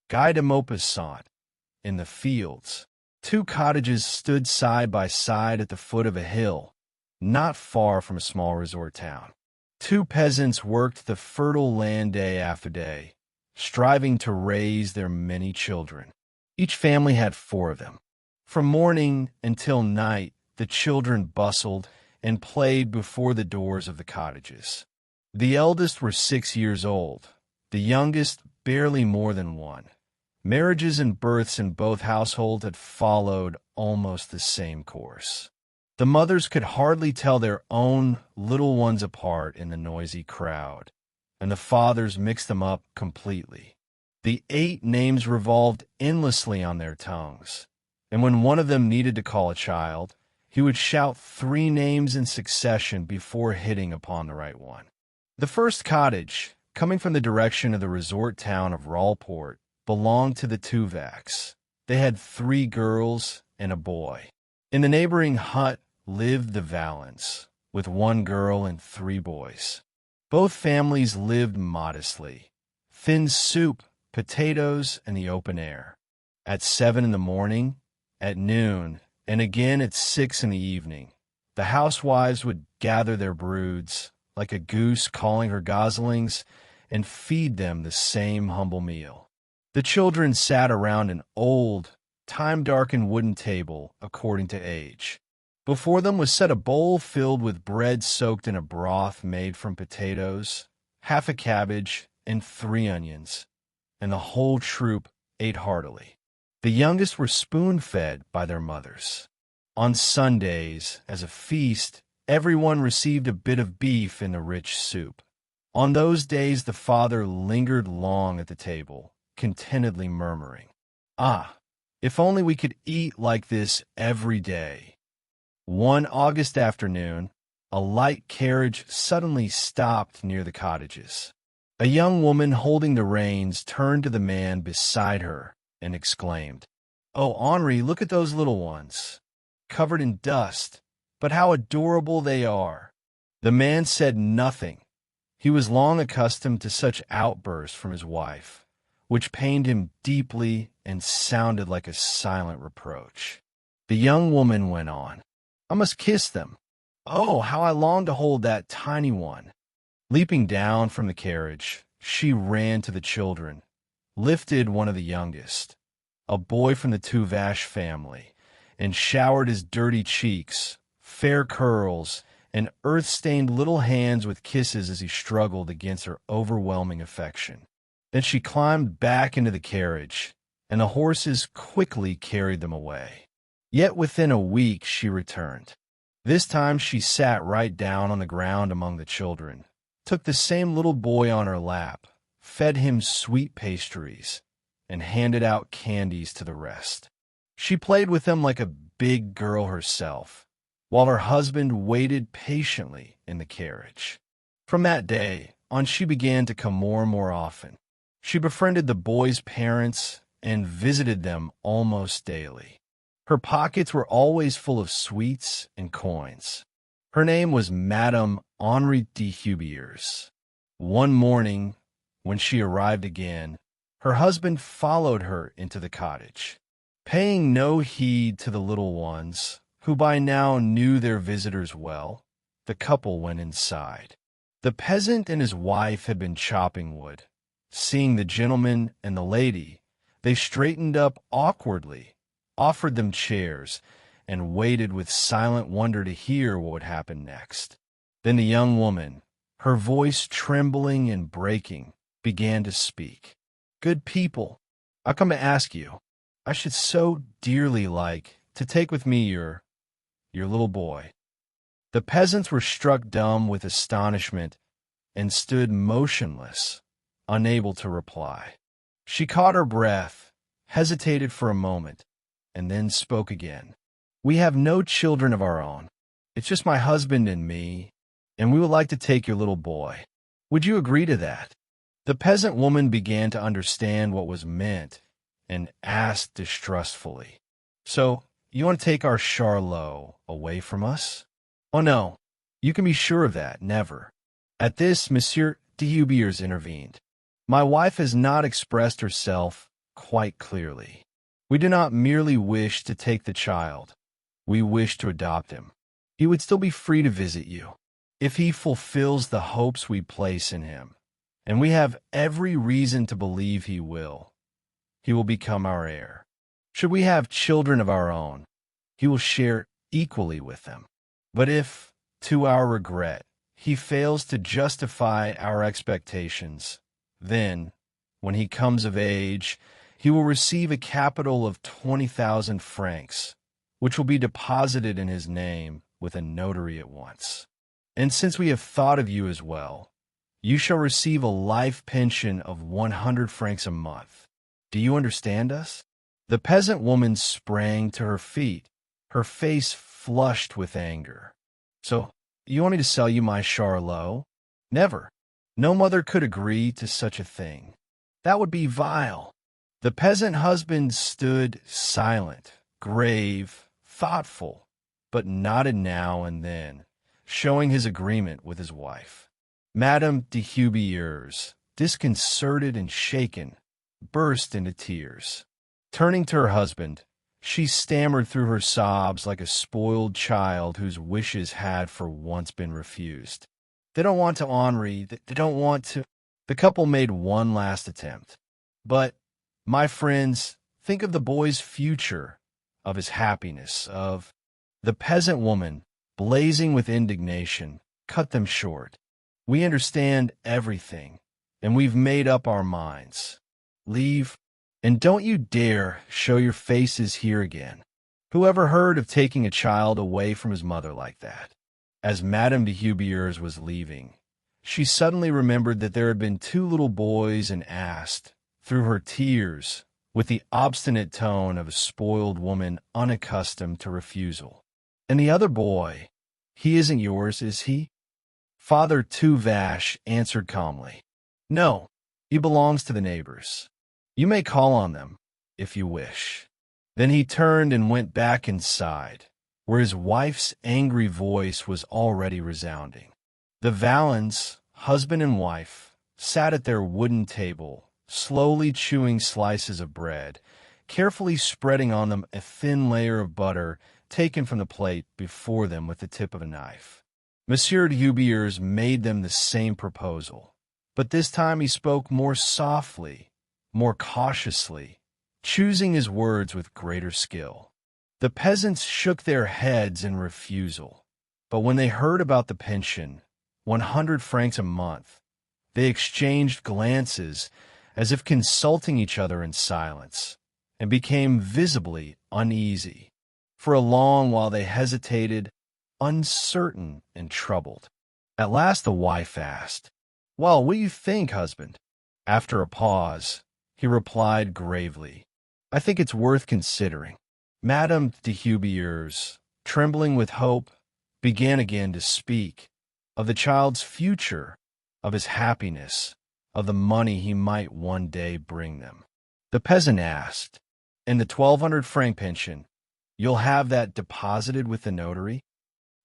Guy de Maupassant. In the fields, two cottages stood side by side at the foot of a hill, not far from a small resort town. Two peasants worked the fertile land day after day, striving to raise their many children. Each family had four of them. From morning until night, the children bustled and played before the doors of the cottages. The eldest were 6 years old, the youngest barely more than one. Marriages and births in both households had followed almost the same course. The mothers could hardly tell their own little ones apart in the noisy crowd, and the fathers mixed them up completely. The 8 names revolved endlessly on their tongues, and when one of them needed to call a child, he would shout 3 names in succession before hitting upon the right one. The first cottage, coming from the direction of the resort town of Ralport, belonged to the Tuvaks. They had 3 girls and a boy. In the neighboring hut lived the Valens, with 1 girl and 3 boys. Both families lived modestly. Thin soup, potatoes, and the open air. At 7 in the morning, at noon, and again at 6 in the evening, the housewives would gather their broods, like a goose calling her goslings, and feed them the same humble meal. The children sat around an old, time-darkened wooden table according to age. Before them was set a bowl filled with bread soaked in a broth made from potatoes, half a cabbage, and 3 onions, and the whole troop ate heartily. The youngest were spoon-fed by their mothers. On Sundays, as a feast, everyone received a bit of beef in the rich soup. On those days the father lingered long at the table, contentedly murmuring, "Ah, if only we could eat like this every day." One August afternoon, a light carriage suddenly stopped near the cottages. A young woman holding the reins turned to the man beside her and exclaimed, "Oh, Henri, look at those little ones, covered in dust, but how adorable they are." The man said nothing. He was long accustomed to such outbursts from his wife, which pained him deeply and sounded like a silent reproach. The young woman went on, "I must kiss them. Oh, how I long to hold that tiny one." Leaping down from the carriage, she ran to the children, lifted one of the youngest, a boy from the Tuvache family, and showered his dirty cheeks, fair curls, and earth-stained little hands with kisses as he struggled against her overwhelming affection. Then she climbed back into the carriage, and the horses quickly carried them away. Yet within a week she returned. This time she sat right down on the ground among the children, took the same little boy on her lap, fed him sweet pastries, and handed out candies to the rest. She played with them like a big girl herself, while her husband waited patiently in the carriage. From that day on she began to come more and more often. She befriended the boys' parents and visited them almost daily. Her pockets were always full of sweets and coins. Her name was Madame Henri de Hubiers. One morning, when she arrived again, her husband followed her into the cottage. Paying no heed to the little ones, who by now knew their visitors well, the couple went inside. The peasant and his wife had been chopping wood. Seeing the gentleman and the lady, they straightened up awkwardly, offered them chairs, and waited with silent wonder to hear what would happen next. Then the young woman, her voice trembling and breaking, began to speak. "Good people, I come to ask you. I should so dearly like to take with me your little boy." The peasants were struck dumb with astonishment and stood motionless, unable to reply. She caught her breath, hesitated for a moment, and then spoke again. "We have no children of our own. It's just my husband and me, and we would like to take your little boy. Would you agree to that?" The peasant woman began to understand what was meant and asked distrustfully, "So, you want to take our Charlot away from us?" "Oh no, you can be sure of that, never." At this, Monsieur de Hubiers intervened. "My wife has not expressed herself quite clearly. We do not merely wish to take the child. We wish to adopt him. He would still be free to visit you if he fulfills the hopes we place in him, and we have every reason to believe he will. He will become our heir. Should we have children of our own, he will share equally with them. But if, to our regret, he fails to justify our expectations, then, when he comes of age, he will receive a capital of 20,000 francs, which will be deposited in his name with a notary at once. And since we have thought of you as well, you shall receive a life pension of 100 francs a month. Do you understand us?" The peasant woman sprang to her feet, her face flushed with anger. "So, you want me to sell you my Charlot? Never. No mother could agree to such a thing. That would be vile." The peasant husband stood silent, grave, thoughtful, but nodded now and then, showing his agreement with his wife. Madame de Hubiers, disconcerted and shaken, burst into tears. Turning to her husband, she stammered through her sobs like a spoiled child whose wishes had for once been refused. "They don't want to, Henri. They don't want to." The couple made one last attempt. "But, my friends, think of the boy's future, of his happiness, of—" The peasant woman, blazing with indignation, cut them short. "We understand everything, and we've made up our minds. Leave, and don't you dare show your faces here again. Who ever heard of taking a child away from his mother like that?" As Madame de Hubiers was leaving, she suddenly remembered that there had been 2 little boys and asked, through her tears, with the obstinate tone of a spoiled woman unaccustomed to refusal, "And the other boy, he isn't yours, is he?" Father Tuvache answered calmly, "No, he belongs to the neighbors. You may call on them, if you wish." Then he turned and went back inside, where his wife's angry voice was already resounding. The Valens, husband and wife, sat at their wooden table, slowly chewing slices of bread, carefully spreading on them a thin layer of butter taken from the plate before them with the tip of a knife. Monsieur de Hubiers made them the same proposal, but this time he spoke more softly, more cautiously, choosing his words with greater skill. The peasants shook their heads in refusal, but when they heard about the pension, 100 francs a month, they exchanged glances as if consulting each other in silence, and became visibly uneasy. For a long while they hesitated, uncertain and troubled. At last the wife asked, "Well, what do you think, husband?" After a pause, he replied gravely, "I think it's worth considering." Madame de Hubiers, trembling with hope, began again to speak of the child's future, of his happiness, of the money he might one day bring them. The peasant asked, "And the 1,200 franc pension, you'll have that deposited with the notary?"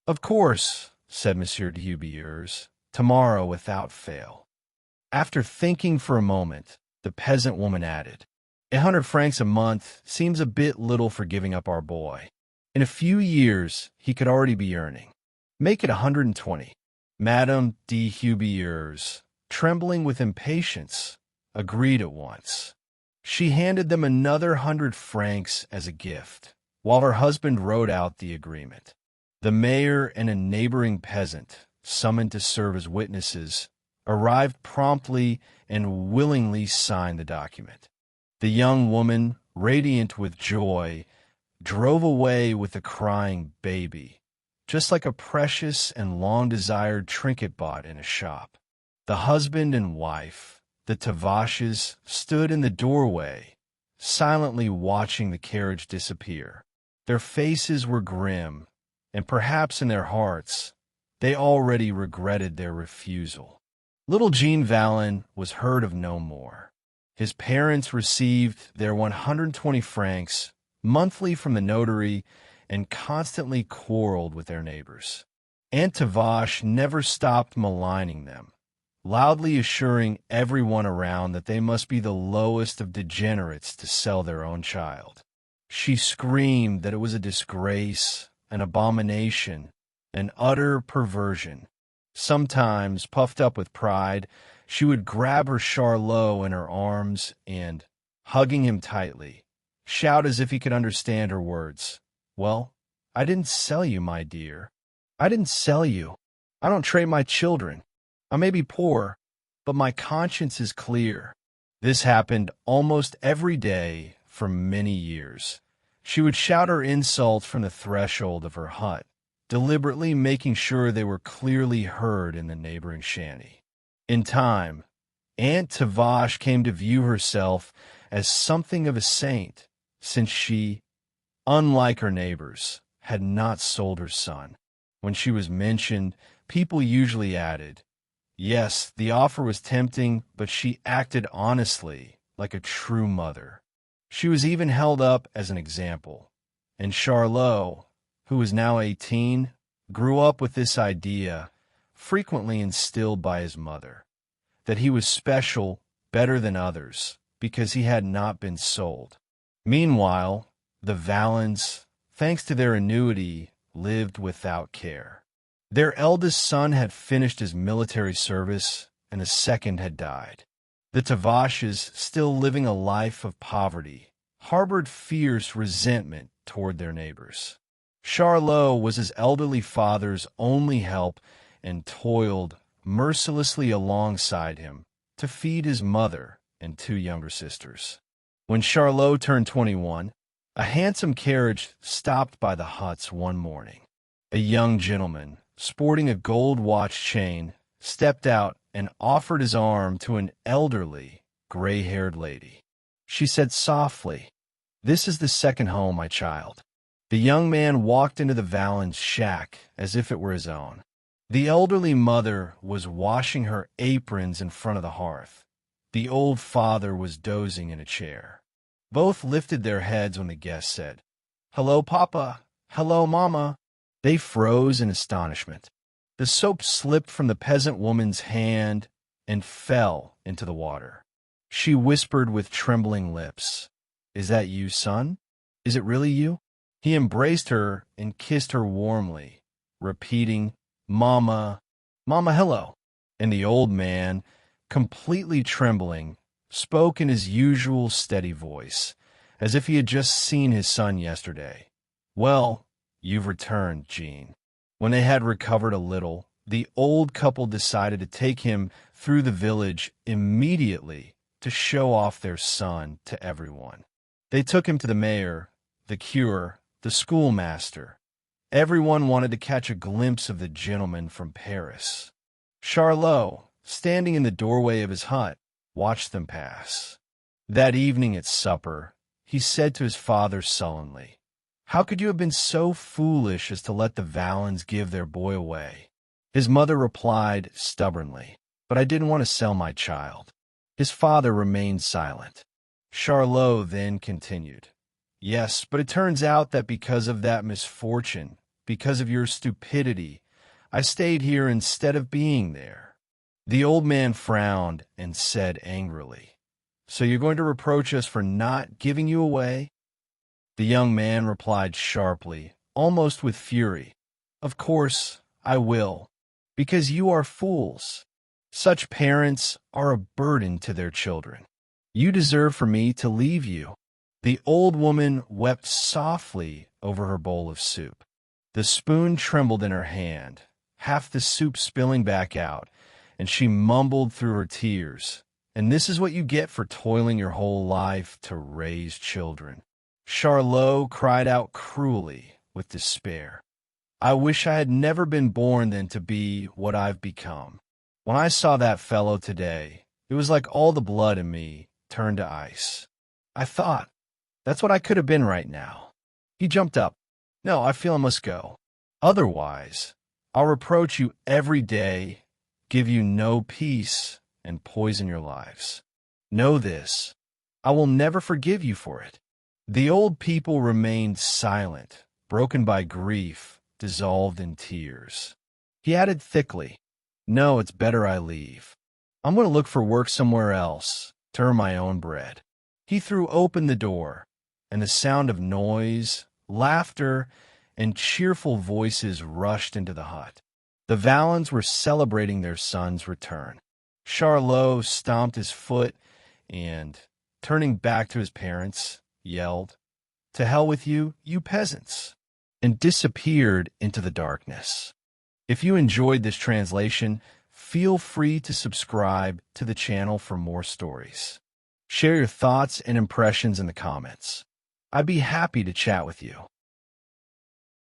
"Of course," said Monsieur de Hubiers, "tomorrow without fail." After thinking for a moment, the peasant woman added, 100 francs a month seems a bit little for giving up our boy. In a few years, he could already be earning. Make it 120. Madame de Hubiers, trembling with impatience, agreed at once. She handed them another 100 francs as a gift, while her husband wrote out the agreement. The mayor and a neighboring peasant, summoned to serve as witnesses, arrived promptly and willingly signed the document. The young woman, radiant with joy, drove away with the crying baby, just like a precious and long-desired trinket bought in a shop. The husband and wife, the Tuvaches, stood in the doorway, silently watching the carriage disappear. Their faces were grim, and perhaps in their hearts, they already regretted their refusal. Little Jean Valin was heard of no more. His parents received their 120 francs monthly from the notary and constantly quarreled with their neighbors. Aunt Tuvache never stopped maligning them, loudly assuring everyone around that they must be the lowest of degenerates to sell their own child. She screamed that it was a disgrace, an abomination, an utter perversion. Sometimes, puffed up with pride, she would grab her Charlot in her arms and, hugging him tightly, shout as if he could understand her words. "Well, I didn't sell you, my dear. I didn't sell you. I don't trade my children. I may be poor, but my conscience is clear." This happened almost every day for many years. She would shout her insults from the threshold of her hut, deliberately making sure they were clearly heard in the neighboring shanty. In time, Aunt Tavash came to view herself as something of a saint, since she, unlike her neighbors, had not sold her son. When she was mentioned, people usually added, "Yes, the offer was tempting, but she acted honestly, like a true mother." She was even held up as an example. And Charlot, who was now 18, grew up with this idea, frequently instilled by his mother, that he was special, better than others, because he had not been sold. Meanwhile, the Valens, thanks to their annuity, lived without care. Their eldest son had finished his military service, and a second had died. The Tavashes, still living a life of poverty, harbored fierce resentment toward their neighbors. Charlot was his elderly father's only help and toiled mercilessly alongside him to feed his mother and two younger sisters. When Charlot turned 21, a handsome carriage stopped by the huts one morning. A young gentleman, sporting a gold watch chain, stepped out and offered his arm to an elderly, gray-haired lady. She said softly, "This is the second home, my child." The young man walked into the Valens' shack as if it were his own. The elderly mother was washing her aprons in front of the hearth. The old father was dozing in a chair. Both lifted their heads when the guest said, "Hello, Papa. Hello, Mama." They froze in astonishment. The soap slipped from the peasant woman's hand and fell into the water. She whispered with trembling lips, "Is that you, son? Is it really you?" He embraced her and kissed her warmly, repeating, "Mama, Mama, hello." And the old man, completely trembling, spoke in his usual steady voice, as if he had just seen his son yesterday. "Well, you've returned, Jean." When they had recovered a little, the old couple decided to take him through the village immediately to show off their son to everyone. They took him to the mayor, the curé, the schoolmaster. Everyone wanted to catch a glimpse of the gentleman from Paris. Charlot, standing in the doorway of his hut, watched them pass. That evening at supper, he said to his father sullenly, "How could you have been so foolish as to let the Valens give their boy away?" His mother replied stubbornly, "But I didn't want to sell my child." His father remained silent. Charlot then continued, "Yes, but it turns out that because of that misfortune, because of your stupidity, I stayed here instead of being there." The old man frowned and said angrily, "So you're going to reproach us for not giving you away?" The young man replied sharply, almost with fury, "Of course I will, because you are fools. Such parents are a burden to their children. You deserve for me to leave you." The old woman wept softly over her bowl of soup. The spoon trembled in her hand, half the soup spilling back out, and she mumbled through her tears, "And this is what you get for toiling your whole life to raise children." Charlot cried out cruelly with despair, "I wish I had never been born then to be what I've become. When I saw that fellow today, it was like all the blood in me turned to ice. I thought, that's what I could have been right now." He jumped up. "No, I feel I must go. Otherwise, I'll reproach you every day, give you no peace, and poison your lives. Know this, I will never forgive you for it." The old people remained silent, broken by grief, dissolved in tears. He added thickly, "No, it's better I leave. I'm going to look for work somewhere else to earn my own bread. He threw open the door, and the sound of noise, laughter, and cheerful voices rushed into the hut. The Valens were celebrating their son's return. Charlot stomped his foot and, turning back to his parents, yelled, "To hell with you, you peasants," and disappeared into the darkness. If you enjoyed this translation, feel free to subscribe to the channel for more stories. Share your thoughts and impressions in the comments. I'd be happy to chat with you.